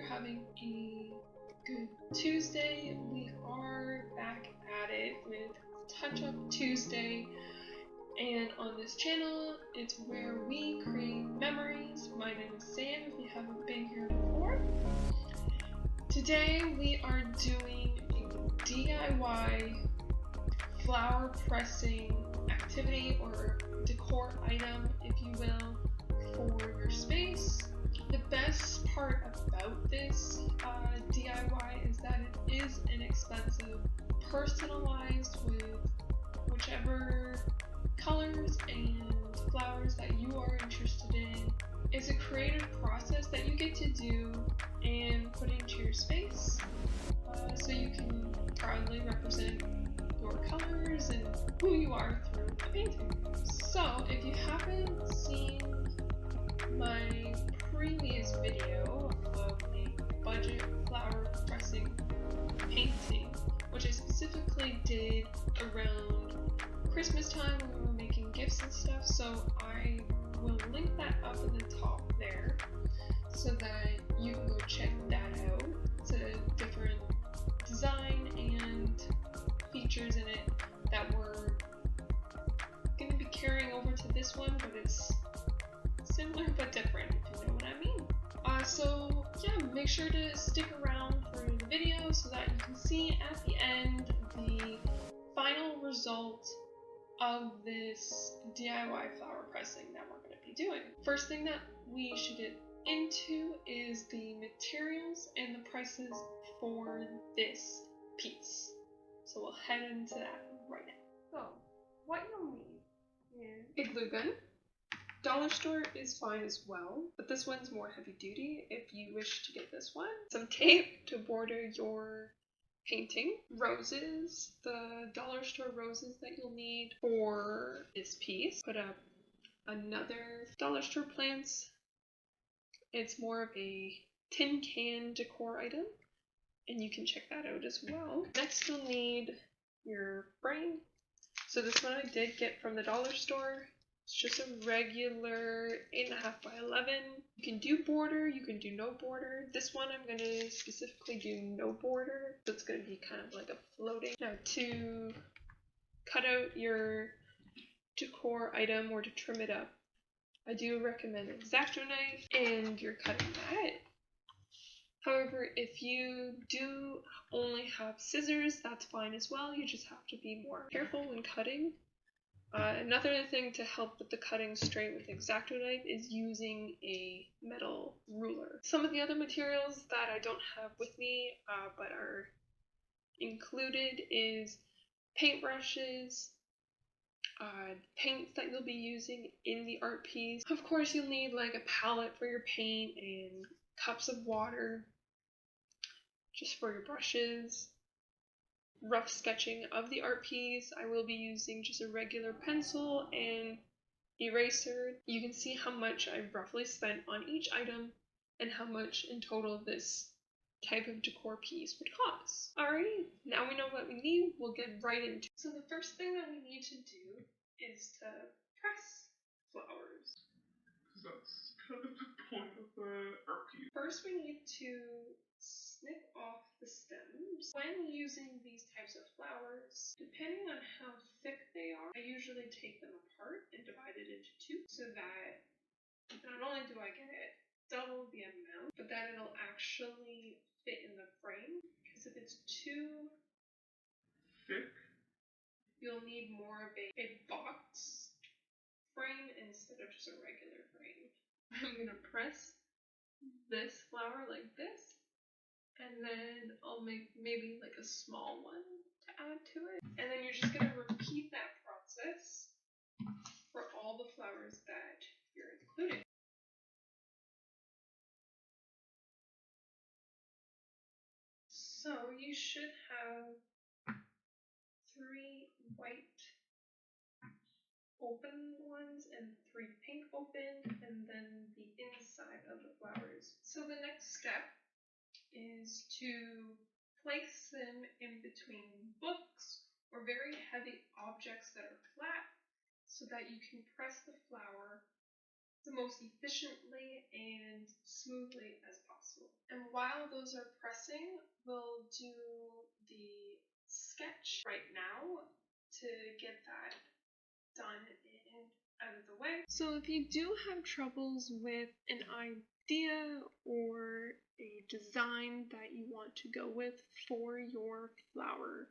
having a good Tuesday. We are back at it with Touch Up Tuesday, and on this channel, it's where we create memories. My name is Sam, if you haven't been here before. Today we are doing a DIY flower pressing activity or decor item, if you will, for your space. The best part about this DIY is that it is inexpensive, personalized with whichever colors and flowers that you are interested in. It's a creative process that you get to do and put into your space, so you can proudly represent your colors and who you are through a painting. So if you haven't seen my previous video of a budget flower pressing painting, which I specifically did around Christmas time when we were making gifts and stuff, so I will link that up in the top there so that you can go check that out. It's a different design and features in it that we're going to be carrying over to this one, but it's similar but different, if you know what I mean. So yeah, make sure to stick around for the video so that you can see at the end the final result of this DIY flower pressing that we're going to be doing. First thing that we should get into is the materials and the prices for this piece. So we'll head into that right now. So what you'll need is a glue gun. Dollar Store is fine as well, but this one's more heavy duty if you wish to get this one. Some tape to border your painting. Roses, the Dollar Store roses that you'll need for this piece. Put up another Dollar Store plants. It's more of a tin can decor item, and you can check that out as well. Next you'll need your frame. So this one I did get from the Dollar Store. It's just a regular 8.5 by 11. You can do border, you can do no border. This one I'm going to specifically do no border, so it's going to be kind of like a floating. Now to cut out your decor item or to trim it up, I do recommend an Exacto knife and you're cutting that. However, if you do only have scissors, that's fine as well. You just have to be more careful when cutting. Another thing to help with the cutting straight with the Exacto knife is using a metal ruler. Some of the other materials that I don't have with me but are included is paintbrushes, paints that you'll be using in the art piece. Of course, you'll need like a palette for your paint and cups of water just for your brushes. Rough sketching of the art piece, I will be using just a regular pencil and eraser. You can see how much I've roughly spent on each item and how much in total this type of decor piece would cost. Alrighty, now we know what we need, we'll get right into it. So the first thing that we need to do is to press flowers. That's kind of the point of the art piece. First we need to snip off the stems. When using these types of flowers, depending on how thick they are, I usually take them apart and divide it into two so that not only do I get double the amount, but that it'll actually fit in the frame. Because if it's too thick, you'll need more of a box frame instead of just a regular frame. I'm going to press this flower like this, and then I'll make maybe like a small one to add to it. And then you're just going to repeat that process for all the flowers that you're including. So you should have 3 white open ones and 3 pink open, and then the inside of the flowers. So the next step is to place them in between books or very heavy objects that are flat so that you can press the flower the most efficiently and smoothly as possible. And while those are pressing, we'll do the sketch right now to get that done and out of the way. So if you do have troubles with an idea or a design that you want to go with for your flower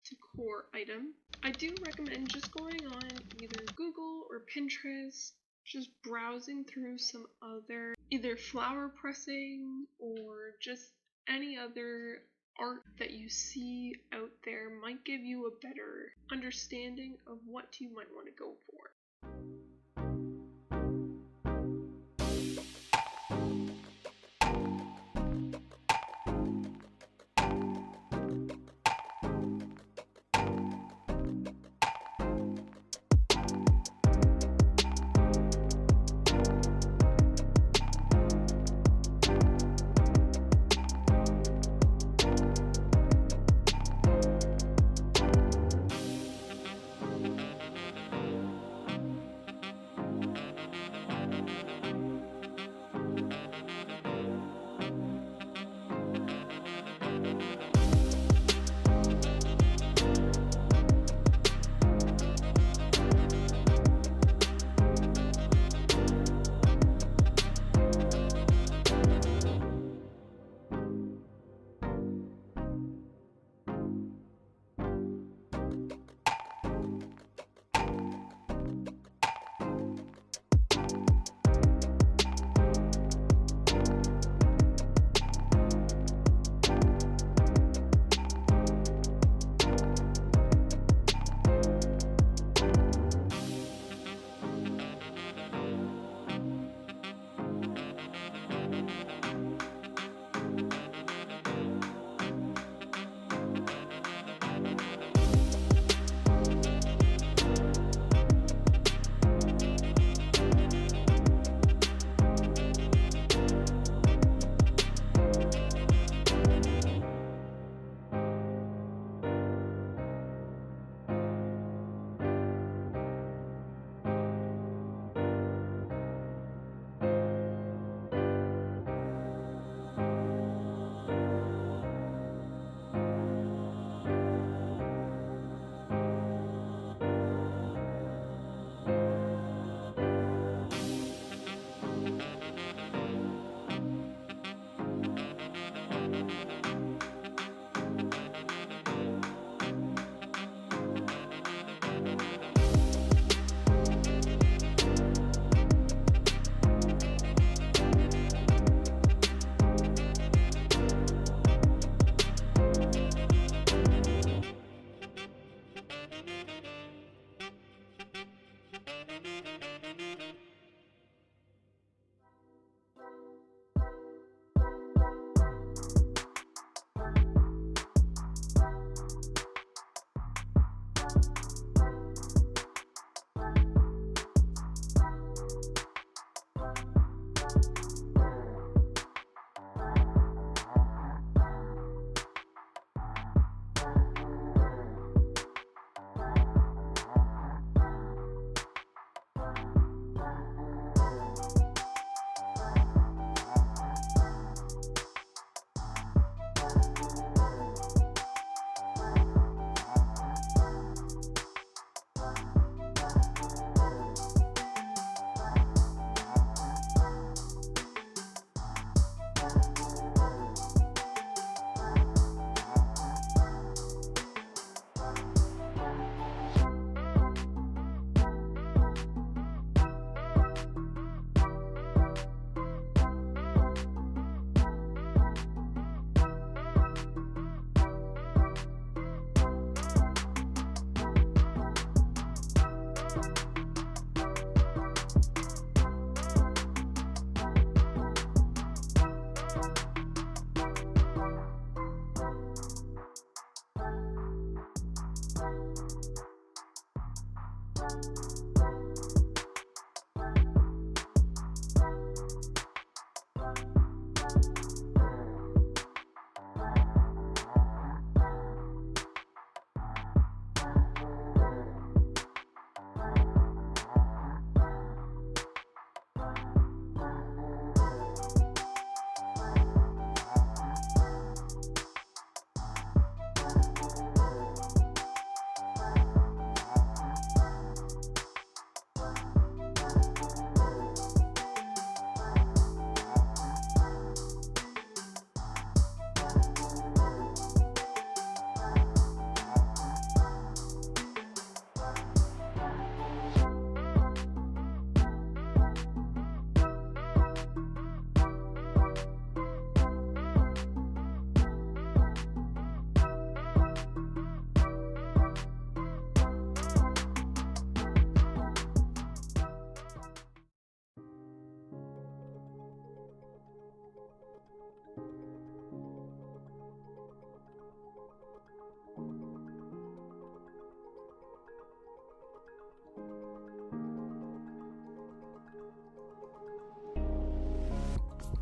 decor item, I do recommend just going on either Google or Pinterest, just browsing through some other either flower pressing or just any other art that you see out there might give you a better understanding of what you might want to go for.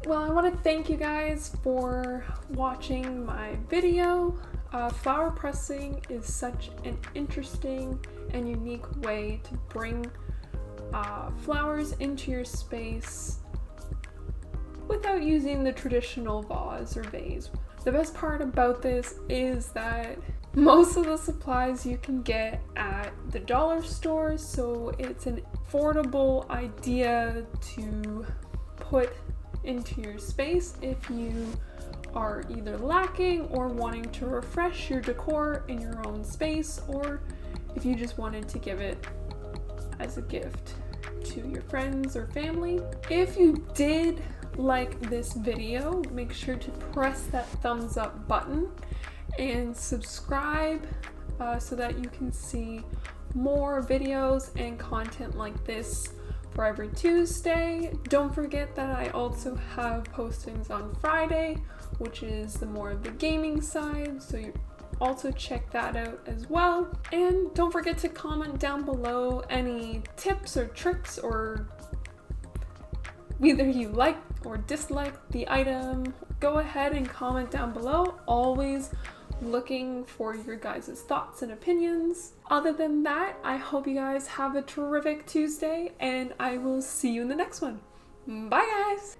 Well, I want to thank you guys for watching my video. Flower pressing is such an interesting and unique way to bring flowers into your space without using the traditional vase or vase. The best part about this is that most of the supplies you can get at the dollar store, so it's an affordable idea to put into your space if you are either lacking or wanting to refresh your decor in your own space, or if you just wanted to give it as a gift to your friends or family. If you did like this video, make sure to press that thumbs up button and subscribe so that you can see more videos and content like this for every Tuesday. Don't forget that I also have postings on Friday, which is the more of the gaming side, so you also check that out as well. And don't forget to comment down below any tips or tricks, or whether you like or dislike the item. Go ahead and comment down below. Always looking for your guys' thoughts and opinions. Other than that, I hope you guys have a terrific Tuesday, and I will see you in the next one. Bye guys!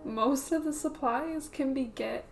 Most of the supplies can get